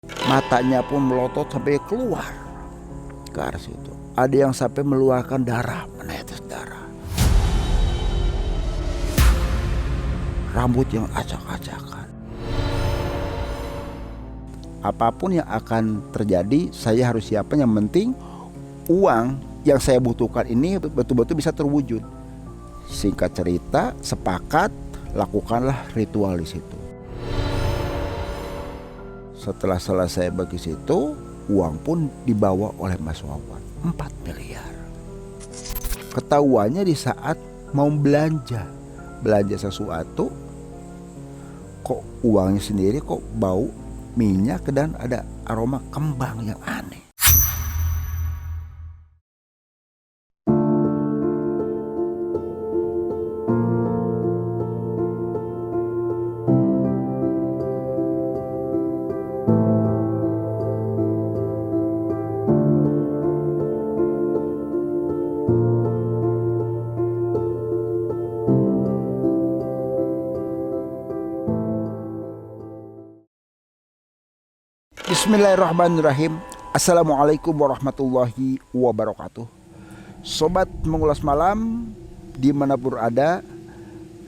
Matanya pun melotot sampai keluar ke arah situ. Ada yang sampai meluarkan darah, menetes darah. Rambut yang acak-acakan. Apapun yang akan terjadi, saya harus siapkan. Yang penting uang yang saya butuhkan ini betul-betul bisa terwujud. Singkat cerita, sepakat, lakukanlah ritual di situ. Setelah selesai bagi situ, uang pun dibawa oleh Mas Wawan, 4 miliar. Ketahuannya di saat mau belanja sesuatu, kok uangnya sendiri kok bau minyak dan ada aroma kembang yang aneh. Bismillahirrahmanirrahim. Assalamualaikum warahmatullahi wabarakatuh. Sobat mengulas malam dimanapun ada,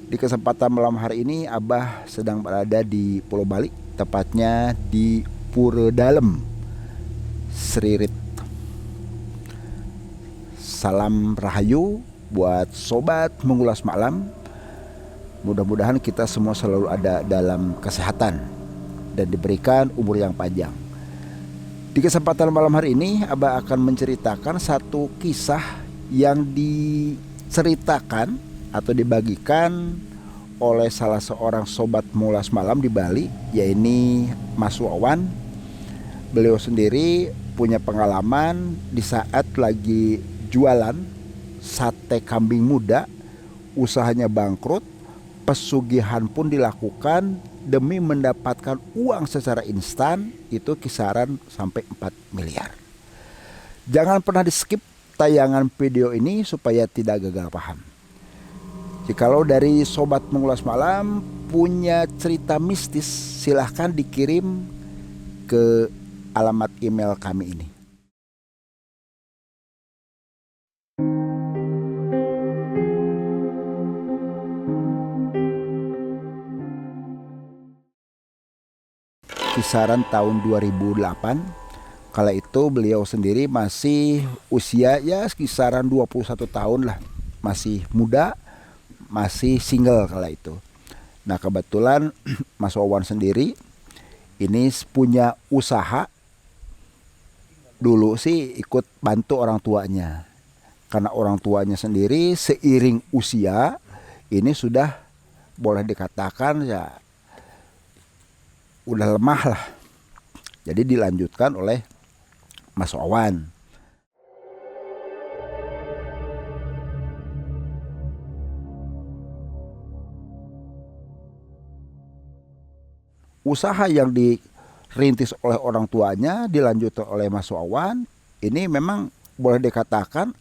di kesempatan malam hari ini Abah sedang berada di Pulau Bali, tepatnya di Pura Dalem, Seririt. Salam rahayu buat sobat mengulas malam. Mudah-mudahan kita semua selalu ada dalam kesehatan dan diberikan umur yang panjang. Di kesempatan malam hari ini Abah akan menceritakan satu kisah yang diceritakan atau dibagikan oleh salah seorang sobat mengulas malam di Bali, yaitu Mas Wawan. Beliau sendiri punya pengalaman di saat lagi jualan sate kambing muda, usahanya bangkrut, pesugihan pun dilakukan demi mendapatkan uang secara instan, itu kisaran sampai 4 miliar. Jangan pernah di skip tayangan video ini supaya tidak gagal paham. Jikalau dari sobat mengulas malam punya cerita mistis, silahkan dikirim ke alamat email kami ini. Kisaran tahun 2008, kala itu beliau sendiri masih usia ya kisaran 21 tahun lah, masih muda, masih single kala itu. Nah kebetulan Mas Wawan sendiri ini punya usaha. Dulu sih ikut bantu orang tuanya, karena orang tuanya sendiri seiring usia ini sudah boleh dikatakan ya udah lemah lah. Jadi dilanjutkan oleh Mas Wawan. Usaha yang dirintis oleh orang tuanya dilanjutkan oleh Mas Wawan. Ini memang boleh dikatakan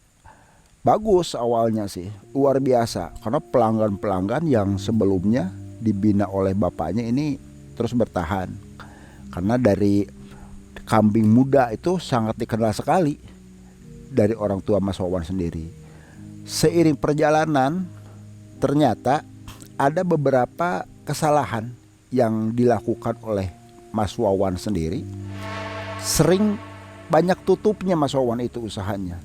bagus awalnya sih, luar biasa. Karena pelanggan-pelanggan yang sebelumnya dibina oleh bapaknya ini terus bertahan. Karena dari kambing muda itu sangat dikenal sekali dari orang tua Mas Wawan sendiri. Seiring perjalanan ternyata ada beberapa kesalahan yang dilakukan oleh Mas Wawan sendiri. Sering banyak tutupnya Mas Wawan itu usahanya.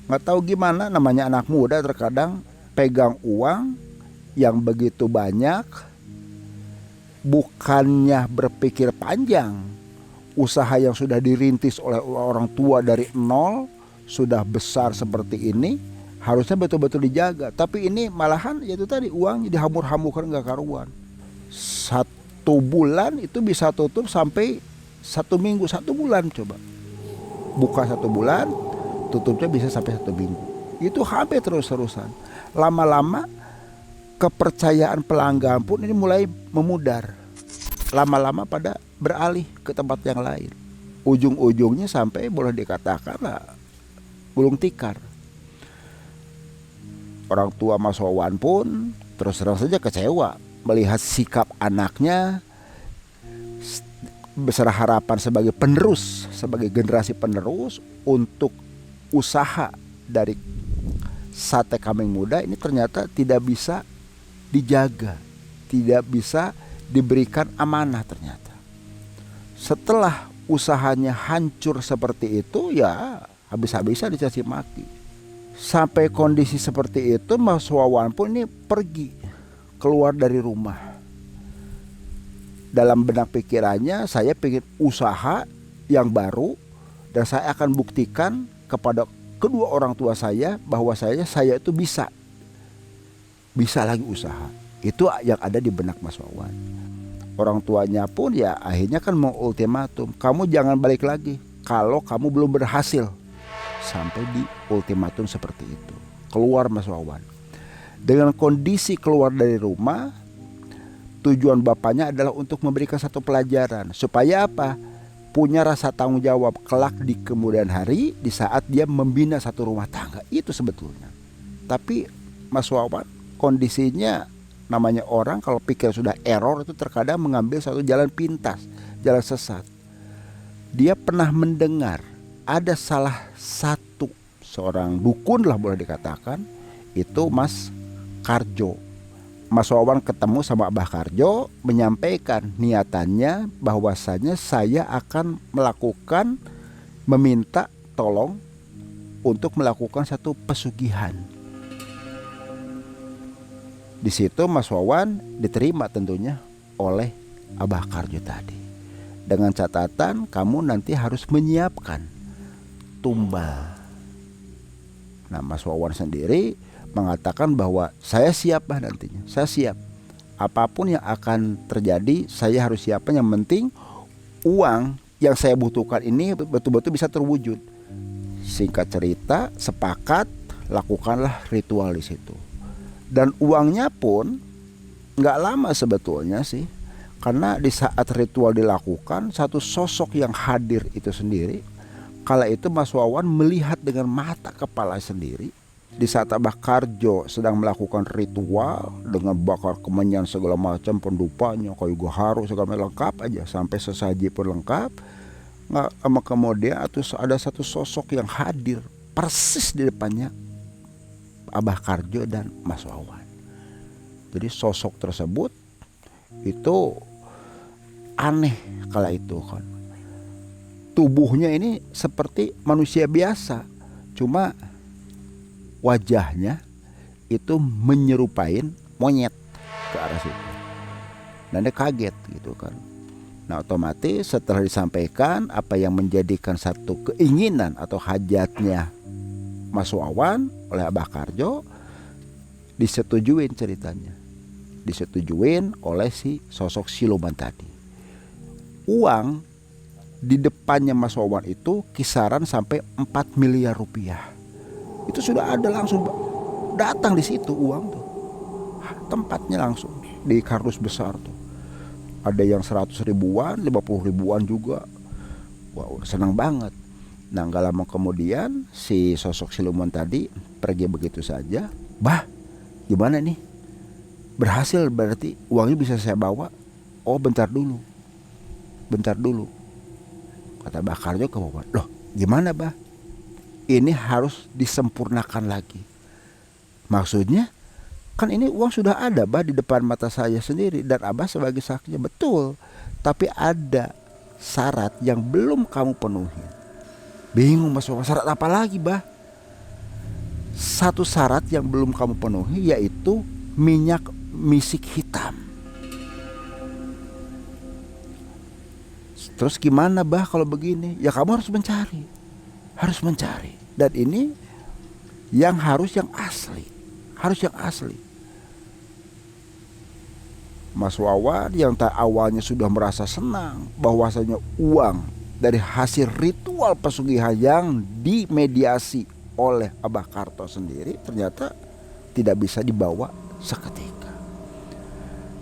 Nggak tahu gimana, namanya anak muda terkadang pegang uang yang begitu banyak, bukannya berpikir panjang. Usaha yang sudah dirintis oleh orang tua dari nol, sudah besar seperti ini, harusnya betul-betul dijaga. Tapi ini malahan yaitu tadi uangnya dihamur-hamurkan gak karuan. 1 bulan itu bisa tutup sampai 1 minggu, 1 bulan coba. Buka 1 bulan, tutupnya bisa sampai 1 minggu. Itu hampir terus-terusan. Lama-lama kepercayaan pelanggan pun ini mulai memudar. Lama-lama pada beralih ke tempat yang lain. Ujung-ujungnya sampai boleh dikatakan lah gulung tikar. Orang tua Mas Wawan pun terus terang saja kecewa melihat sikap anaknya besar harapan sebagai penerus, sebagai generasi penerus untuk usaha dari sate kambing muda ini ternyata tidak bisa dijaga, tidak bisa diberikan amanah ternyata. Setelah usahanya hancur seperti itu, ya habis-habisan dicaci maki. Sampai kondisi seperti itu, Mas Wawan pun ini pergi keluar dari rumah. Dalam benak pikirannya, saya pengen usaha yang baru dan saya akan buktikan kepada kedua orang tua saya bahwa saya itu bisa lagi usaha. Itu yang ada di benak Mas Wawan. Orang tuanya pun ya akhirnya kan mau ultimatum, kamu jangan balik lagi kalau kamu belum berhasil. Sampai di ultimatum seperti itu. Keluar Mas Wawan. Dengan kondisi keluar dari rumah, tujuan bapaknya adalah untuk memberikan satu pelajaran. Supaya apa? Punya rasa tanggung jawab kelak di kemudian hari di saat dia membina satu rumah tangga. Itu sebetulnya. Tapi Mas Wawan kondisinya, namanya orang kalau pikir sudah error itu terkadang mengambil satu jalan pintas, jalan sesat. Dia pernah mendengar ada salah satu seorang dukun lah boleh dikatakan, itu Mas Karjo. Mas Wawan ketemu sama Abah Karjo, menyampaikan niatannya bahwasanya saya akan meminta tolong untuk melakukan satu pesugihan. Di situ Mas Wawan diterima tentunya oleh Abah Karjo tadi. Dengan catatan kamu nanti harus menyiapkan tumbal. Nah, Mas Wawan sendiri mengatakan bahwa saya siap nantinya, saya siap. Apapun yang akan terjadi saya harus siapkan, yang penting uang yang saya butuhkan ini betul-betul bisa terwujud. Singkat cerita, sepakat, lakukanlah ritual di situ. Dan uangnya pun nggak lama sebetulnya sih, karena di saat ritual dilakukan, satu sosok yang hadir itu sendiri. Kala itu Mas Wawan melihat dengan mata kepala sendiri. Di saat Abah Karjo sedang melakukan ritual dengan bakar kemenyan segala macam, pendupanya, kayu gaharu segala lengkap aja, sampai sesaji pun lengkap. Nggak lama kemudian ada satu sosok yang hadir persis di depannya Abah Karjo dan Mas Wawan. Jadi sosok tersebut itu aneh kala itu kan. Tubuhnya ini seperti manusia biasa, cuma wajahnya itu menyerupain monyet ke arah situ. Dan dia kaget gitu kan. Nah, otomatis setelah disampaikan apa yang menjadikan satu keinginan atau hajatnya Mas Wawan oleh Abah Karjo, disetujuin ceritanya. Disetujuin oleh si sosok siluman tadi. Uang di depannya Mas Wawan itu kisaran sampai 4 miliar rupiah. Itu sudah ada, langsung datang di situ uang tuh. Tempatnya langsung di kardus besar tuh. Ada yang 100 ribuan, 50 ribuan juga. Wow, senang banget. Nah, gak lama kemudian si sosok siluman tadi pergi begitu saja. Bah, gimana nih? Berhasil berarti uangnya bisa saya bawa? Oh, bentar dulu. Kata Bah Karjo ke Wawan. Loh, gimana Bah? Ini harus disempurnakan lagi. Maksudnya kan ini uang sudah ada Bah di depan mata saya sendiri, dan Abah sebagai saksinya. Betul, tapi ada syarat yang belum kamu penuhi. Bingung Mas Wawan, syarat apa lagi Bah? Satu syarat yang belum kamu penuhi, yaitu minyak misik hitam. Terus gimana Bah kalau begini? Ya kamu harus mencari. Dan ini yang asli. Mas Wawan yang awalnya sudah merasa senang bahwasanya uang dari hasil ritual pesugihan yang dimediasi oleh Abah Karjo sendiri ternyata tidak bisa dibawa seketika.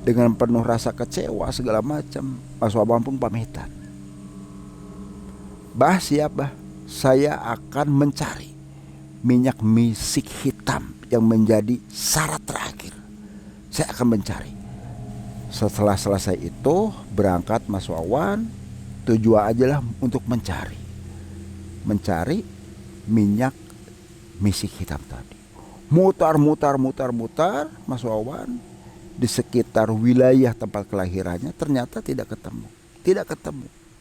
Dengan penuh rasa kecewa segala macam, Mas Wawan pun pamitan. Bah, siap Bah, saya akan mencari minyak misik hitam yang menjadi syarat terakhir. Saya akan mencari. Setelah selesai itu berangkat Mas Wawan Tujuan aja lah untuk mencari minyak misik hitam tadi. Mutar Mas Wawan di sekitar wilayah tempat kelahirannya, ternyata tidak ketemu.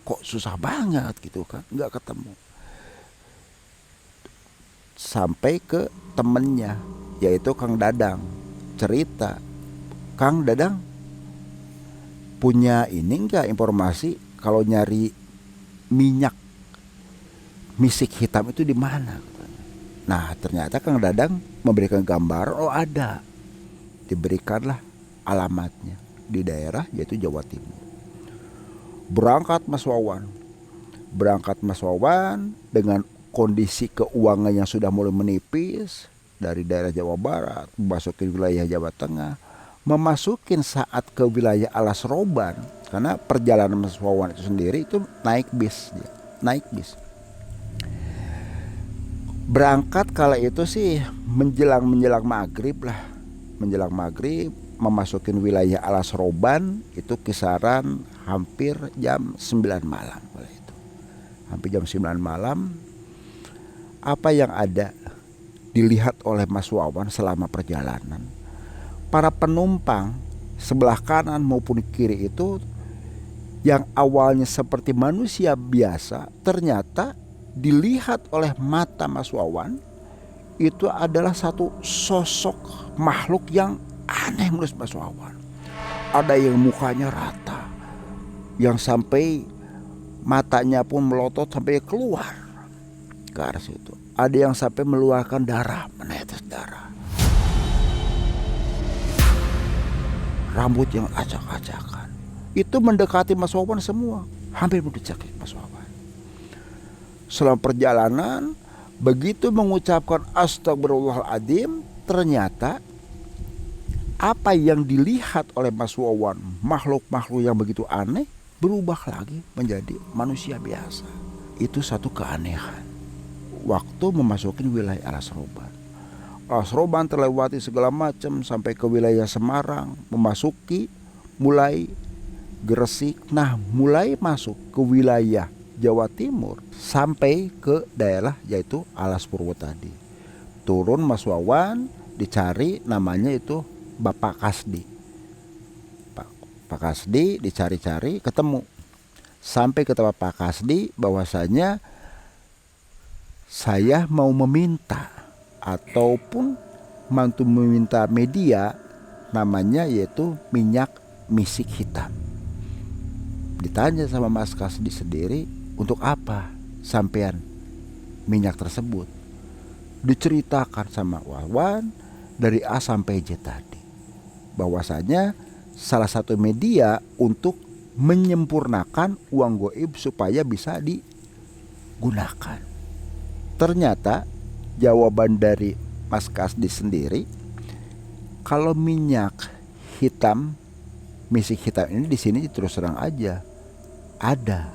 Kok susah banget gitu kan, nggak ketemu. Sampai ke temennya, yaitu Kang Dadang, cerita, Kang Dadang punya ini enggak informasi kalau nyari minyak misik hitam itu di mana? Nah, ternyata Kang Dadang memberikan gambar, oh ada. Diberikanlah alamatnya di daerah yaitu Jawa Timur. Berangkat Mas Wawan dengan kondisi keuangan yang sudah mulai menipis, dari daerah Jawa Barat memasuki wilayah Jawa Tengah, memasukin saat ke wilayah Alas Roban, karena perjalanan Mas Wawan itu sendiri itu naik bis. Berangkat kala itu sih menjelang maghrib memasukin wilayah Alas Roban itu kisaran hampir jam 9 malam. Hampir jam 9 malam, apa yang ada dilihat oleh Mas Wawan selama perjalanan, para penumpang sebelah kanan maupun kiri itu yang awalnya seperti manusia biasa, ternyata dilihat oleh mata Mas Wawan itu adalah satu sosok makhluk yang aneh menurut Mas Wawan. Ada yang mukanya rata, yang sampai matanya pun melotot sampai keluar ke arah situ. Ada yang sampai meluarkan darah, menetes darah. Rambut yang acak-acakan. Itu mendekati Mas Wawan semua, hampir mendekati Mas Wawan. Selama perjalanan, begitu mengucapkan astagfirullahaladzim, ternyata apa yang dilihat oleh Mas Wawan, makhluk-makhluk yang begitu aneh, berubah lagi menjadi manusia biasa. Itu satu keanehan. Waktu memasuki wilayah Alas Roban terlewati segala macam sampai ke wilayah Semarang, memasuki mulai Gresik, nah mulai masuk ke wilayah Jawa Timur sampai ke daerah yaitu Alas Purwo tadi. Turun Mas Wawan, dicari namanya itu Bapak Kasdi. Pak Kasdi dicari-cari, ketemu. Sampai ke tempat Pak Kasdi bahwasanya saya mau meminta ataupun mantu meminta media namanya yaitu minyak misik hitam. Ditanya sama Mas Kasdi sendiri, untuk apa sampean minyak tersebut? Diceritakan sama Wawan dari A sampai Z tadi, bahwasanya salah satu media untuk menyempurnakan uang goib supaya bisa digunakan. Ternyata jawaban dari Mas Kasdi sendiri, kalau minyak hitam misik hitam ini di sini terus terang aja ada.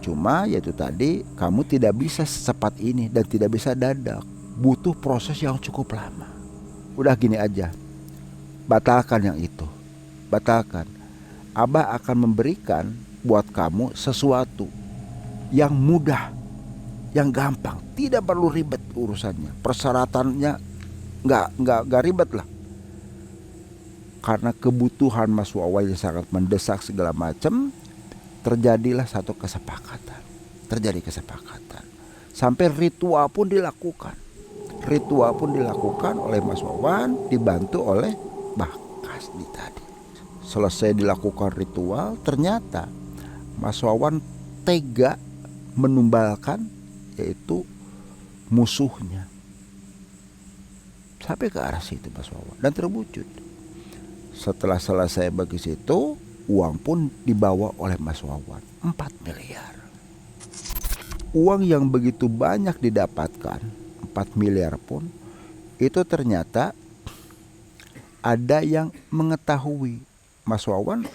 Cuma yaitu tadi, kamu tidak bisa secepat ini dan tidak bisa dadak, butuh proses yang cukup lama. Udah gini aja, batalkan yang itu, batalkan. Abah akan memberikan buat kamu sesuatu yang mudah, yang gampang, tidak perlu ribet urusannya, persyaratannya nggak ribet lah. Karena kebutuhan Mas Wawan yang sangat mendesak segala macam, terjadilah satu kesepakatan. Sampai ritual pun dilakukan oleh Mas Wawan, dibantu oleh Mbah Kasdi tadi. Selesai dilakukan ritual, ternyata Mas Wawan tega menumbalkan yaitu musuhnya sampai ke arah situ Mas Wawan, dan terwujud. Setelah selesai bagi situ, uang pun dibawa oleh Mas Wawan, 4 miliar. Uang yang begitu banyak didapatkan, 4 miliar pun, itu ternyata ada yang mengetahui Mas Wawan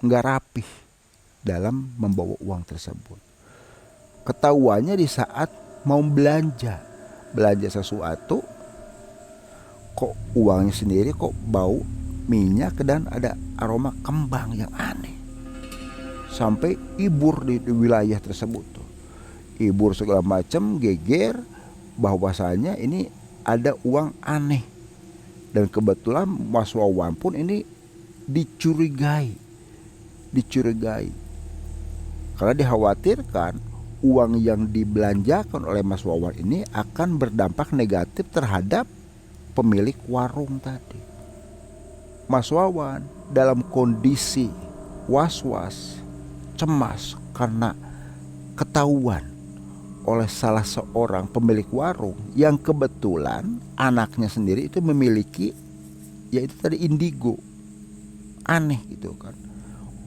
nggak rapih dalam membawa uang tersebut. Ketahuannya di saat mau belanja sesuatu, kok uangnya sendiri kok bau minyak dan ada aroma kembang yang aneh. sampai ibur di wilayah tersebut tuh. Ibur segala macam, geger bahwasanya ini ada uang aneh. Dan kebetulan Mas Wawan pun ini dicurigai karena dikhawatirkan uang yang dibelanjakan oleh Mas Wawan ini akan berdampak negatif terhadap pemilik warung tadi. Mas Wawan dalam kondisi was-was, cemas karena ketahuan oleh salah seorang pemilik warung yang kebetulan anaknya sendiri itu memiliki yaitu tadi indigo. Aneh gitu kan.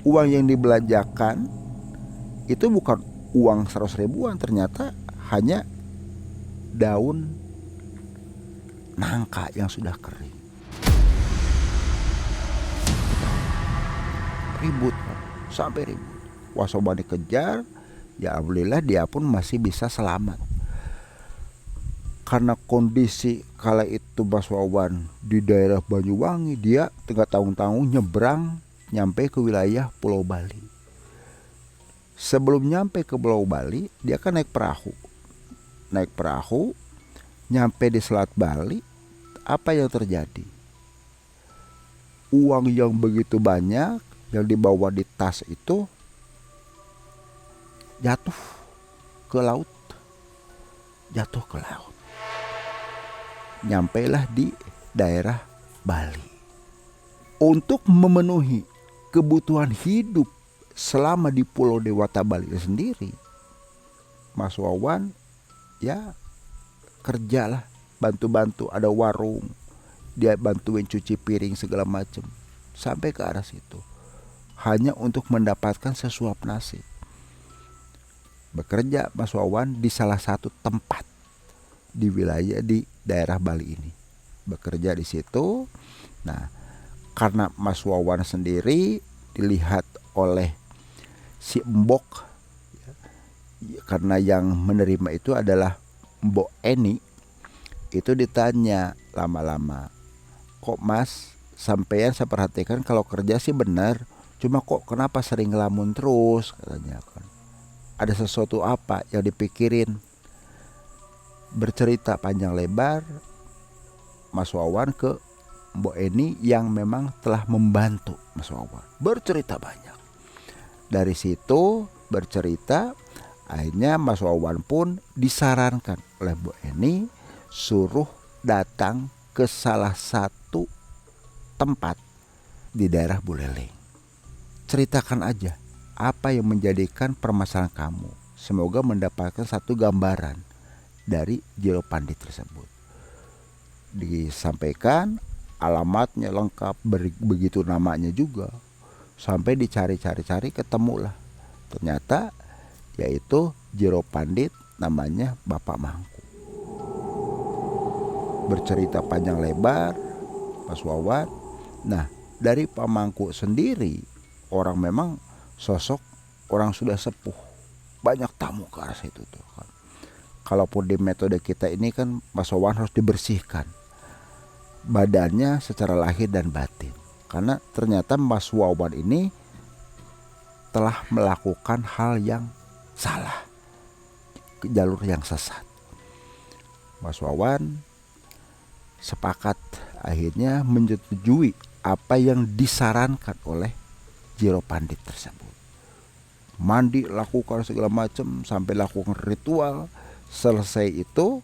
Uang yang dibelanjakan itu bukan uang 100 ribuan, ternyata hanya daun nangka yang sudah kering. Ribut kan, sampai ribut. Wasoba dikejar, ya alhamdulillah dia pun masih bisa selamat. Karena kondisi kala itu Mas Wawan di daerah Banyuwangi, dia tengah tanggung-tanggung nyebrang nyampe ke wilayah Pulau Bali. Sebelum nyampe ke Pulau Bali, dia kan naik perahu, nyampe di Selat Bali. Apa yang terjadi? Uang yang begitu banyak yang dibawa di tas itu jatuh ke laut. Nyampailah di daerah Bali. Untuk memenuhi kebutuhan hidup selama di Pulau Dewata Bali sendiri, Mas Wawan ya kerjalah, bantu-bantu, ada warung, dia bantuin cuci piring segala macam sampai ke arah situ, hanya untuk mendapatkan sesuap nasi. Bekerja Mas Wawan di salah satu tempat di wilayah di daerah Bali ini, bekerja di situ. Nah, karena Mas Wawan sendiri dilihat oleh si Mbok, karena yang menerima itu adalah Mbok Eni, itu ditanya lama-lama, kok Mas, sampean saya perhatikan kalau kerja sih benar, cuma kok kenapa sering ngelamun terus, katanya kan. Ada sesuatu apa yang dipikirin? Bercerita panjang lebar Mas Wawan ke Mbok Eni yang memang telah membantu Mas Wawan, bercerita banyak. Dari situ bercerita, akhirnya Mas Wawan pun disarankan oleh Mbok Eni suruh datang ke salah satu tempat di daerah Buleleng. Ceritakan aja apa yang menjadikan permasalahan kamu. Semoga mendapatkan satu gambaran dari Jiro Pandit tersebut. Disampaikan alamatnya lengkap, begitu namanya juga. Sampai dicari-cari ketemulah. Ternyata yaitu Jiro Pandit, namanya Bapak Mangku. Bercerita panjang lebar Mas Wawan. Nah, dari Pak Mangku sendiri, orang memang sosok orang sudah sepuh, banyak tamu ke arah situ tuh kan. Kalaupun di metode kita ini kan Mas Wawan harus dibersihkan badannya secara lahir dan batin, karena ternyata Mas Wawan ini telah melakukan hal yang salah, ke jalur yang sesat. Mas Wawan sepakat akhirnya menyetujui apa yang disarankan oleh Jiro Pandit tersebut. Mandi, lakukan segala macam, sampai lakukan ritual. Selesai itu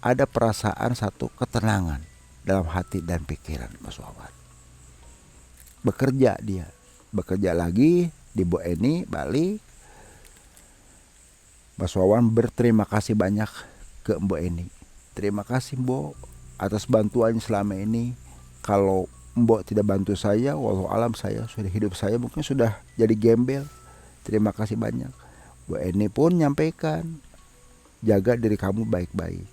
ada perasaan satu ketenangan dalam hati dan pikiran Mas Wawan. Bekerja lagi di Mbok Eni Bali. Mas Wawan berterima kasih banyak ke Mbok Eni. Terima kasih Mbok atas bantuannya selama ini. Kalau Mbok tidak bantu saya, walau alam saya sudah, hidup saya mungkin sudah jadi gembel. Terima kasih banyak. Mbok Eni pun nyampaikan, jaga diri kamu baik-baik.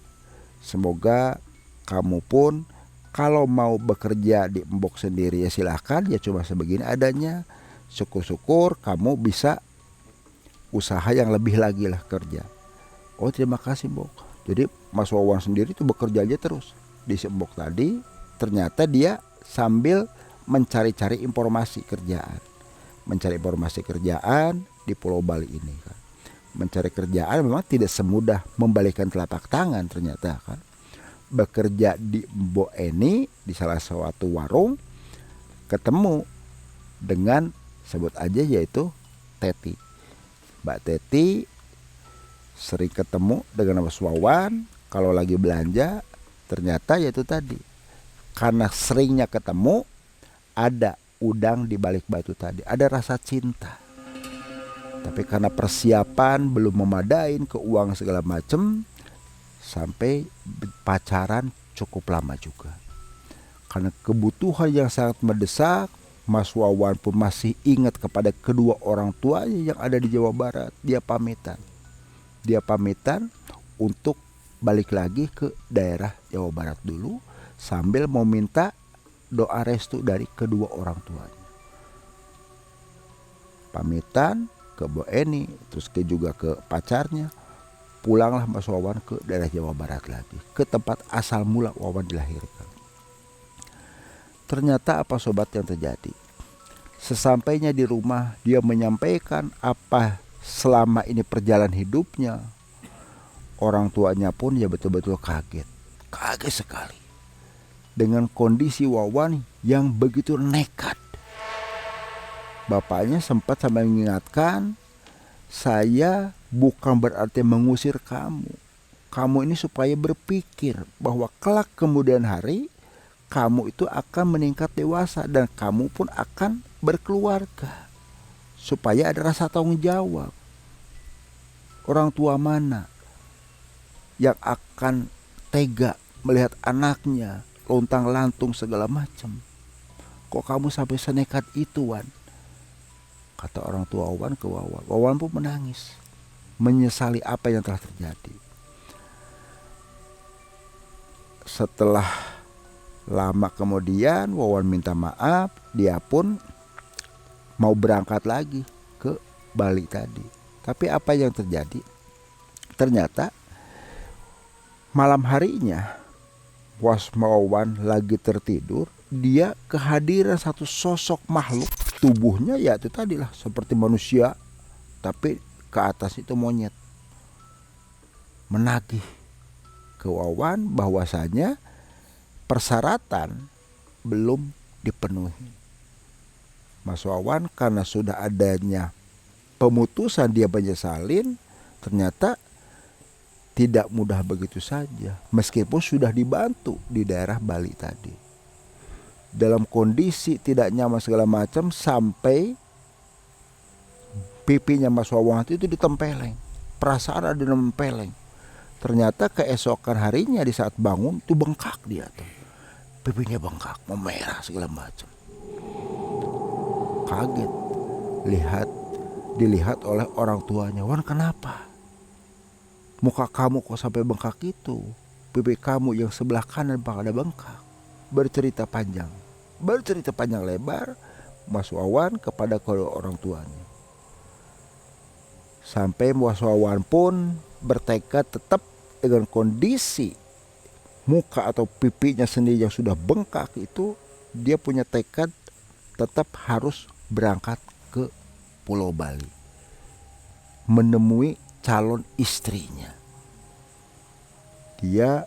Semoga kamu pun kalau mau bekerja di Mbok sendiri ya silahkan, ya cuma sebegini adanya. Syukur-syukur kamu bisa usaha yang lebih lagi lah kerja. Oh terima kasih Mbok. Jadi Mas Wawan sendiri tuh bekerja aja terus di Mbok tadi. Ternyata dia sambil mencari-cari informasi kerjaan. di Pulau Bali ini kan. Mencari kerjaan memang tidak semudah membalikkan telapak tangan ternyata kan. Bekerja di Mbok Eni di salah suatu warung, ketemu dengan sebut aja yaitu Teti. Mbak Teti sering ketemu dengan Mas Wawan kalau lagi belanja. Ternyata yaitu tadi, karena seringnya ketemu, ada udang di balik batu tadi, ada rasa cinta. Tapi karena persiapan belum memadain, keuangan segala macem, sampai pacaran cukup lama juga. Karena kebutuhan yang sangat mendesak, Mas Wawan pun masih ingat kepada kedua orang tuanya yang ada di Jawa Barat. Dia pamitan untuk balik lagi ke daerah Jawa Barat dulu, sambil mau minta doa restu dari kedua orang tuanya. Pamitan ke Bu Eni, terus juga ke pacarnya. Pulanglah Mas Wawan ke daerah Jawa Barat lagi, ke tempat asal mula Wawan dilahirkan. Ternyata apa sobat yang terjadi? Sesampainya di rumah, dia menyampaikan apa selama ini perjalanan hidupnya. Orang tuanya pun ya betul-betul kaget sekali dengan kondisi Wawan yang begitu nekat. Bapaknya sempat sampai mengingatkan, saya bukan berarti mengusir kamu. Kamu ini supaya berpikir bahwa kelak kemudian hari kamu itu akan meningkat dewasa dan kamu pun akan berkeluarga, supaya ada rasa tanggung jawab. Orang tua mana yang akan tega melihat anaknya lontang-lantung segala macam? Kok kamu sampai senekat itu, Wan? Kata orang tua Wawan ke Wawan. Wawan pun menangis, menyesali apa yang telah terjadi. Setelah lama kemudian Wawan minta maaf, dia pun mau berangkat lagi ke Bali tadi. Tapi apa yang terjadi? Ternyata malam harinya Mas Wawan lagi tertidur, dia kehadiran satu sosok makhluk, tubuhnya ya itu tadilah seperti manusia, tapi ke atas itu monyet. Menagih ke Wawan bahwasanya persyaratan belum dipenuhi. Mas Wawan karena sudah adanya pemutusan dia menyesalin, ternyata tidak mudah begitu saja, meskipun sudah dibantu di daerah Bali tadi. Dalam kondisi tidak nyaman segala macam, sampai pipinya Mas Wawan itu ditempeleng. Perasaan ada nempeleng. Ternyata keesokan harinya di saat bangun itu bengkak dia tuh. Pipinya bengkak, memerah segala macam. Kaget dilihat oleh orang tuanya. Wan, kenapa? Muka kamu kok sampai bengkak itu? Pipi kamu yang sebelah kanan ada bengkak. Bercerita panjang lebar Mas Wawan kepada kedua orang tuanya. Sampai Mas Wawan pun bertekad tetap dengan kondisi muka atau pipinya sendiri yang sudah bengkak itu, dia punya tekad tetap harus berangkat ke Pulau Bali menemui calon istrinya. Dia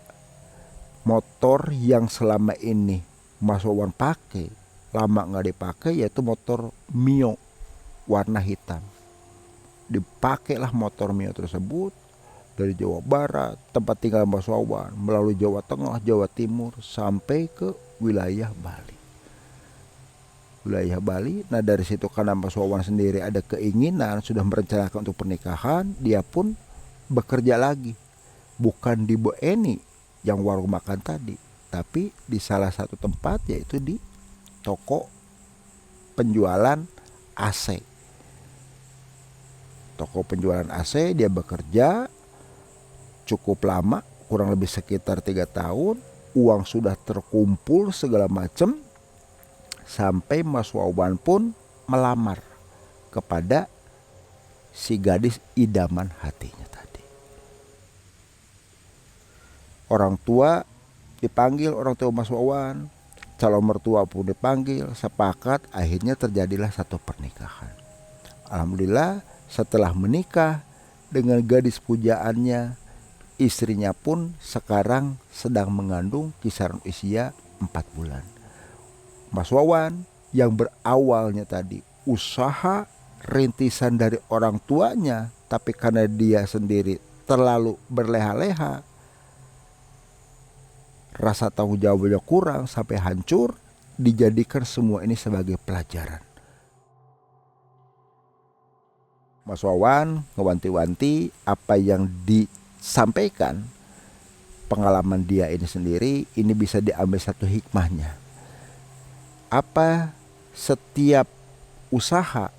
motor yang selama ini Mas Wawan pakai lama nggak dipakai, yaitu motor Mio warna hitam. Dipakailah motor Mio tersebut dari Jawa Barat, tempat tinggal Mas Wawan, melalui Jawa Tengah, Jawa Timur, sampai ke wilayah Bali. Nah dari situ karena Mas Wawan sendiri ada keinginan, sudah merencanakan untuk pernikahan, dia pun bekerja lagi. Bukan di Bu Eni yang warung makan tadi, tapi di salah satu tempat, yaitu di toko penjualan AC. Toko penjualan AC dia bekerja cukup lama, kurang lebih sekitar 3 tahun. Uang sudah terkumpul segala macam, sampai Mas Wawan pun melamar kepada si gadis idaman hatinya tadi. Orang tua dipanggil, orang tua Mas Wawan, calon mertua pun dipanggil, sepakat, akhirnya terjadilah satu pernikahan. Alhamdulillah Setelah menikah dengan gadis pujaannya, istrinya pun sekarang sedang mengandung kisaran usia 4 bulan. Mas Wawan yang berawalnya tadi usaha rintisan dari orang tuanya, tapi karena dia sendiri terlalu berleha-leha, rasa tanggung jawabnya kurang sampai hancur, dijadikan semua ini sebagai pelajaran. Mas Wawan ngewanti-wanti apa yang disampaikan, pengalaman dia ini sendiri, ini bisa diambil satu hikmahnya. Apa setiap usaha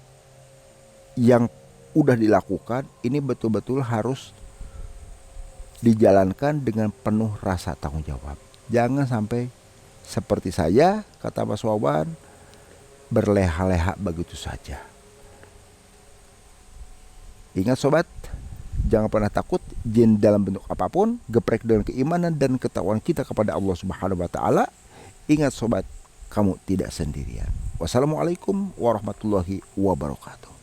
yang udah dilakukan ini betul-betul harus dijalankan dengan penuh rasa tanggung jawab. Jangan sampai seperti saya, kata Mas Wawan, berleha-leha begitu saja. Ingat sobat, jangan pernah takut jin dalam bentuk apapun, geprek dengan keimanan dan ketakwaan kita kepada Allah Subhanahu wa taala. Ingat sobat, kamu tidak sendirian. Wassalamualaikum warahmatullahi wabarakatuh.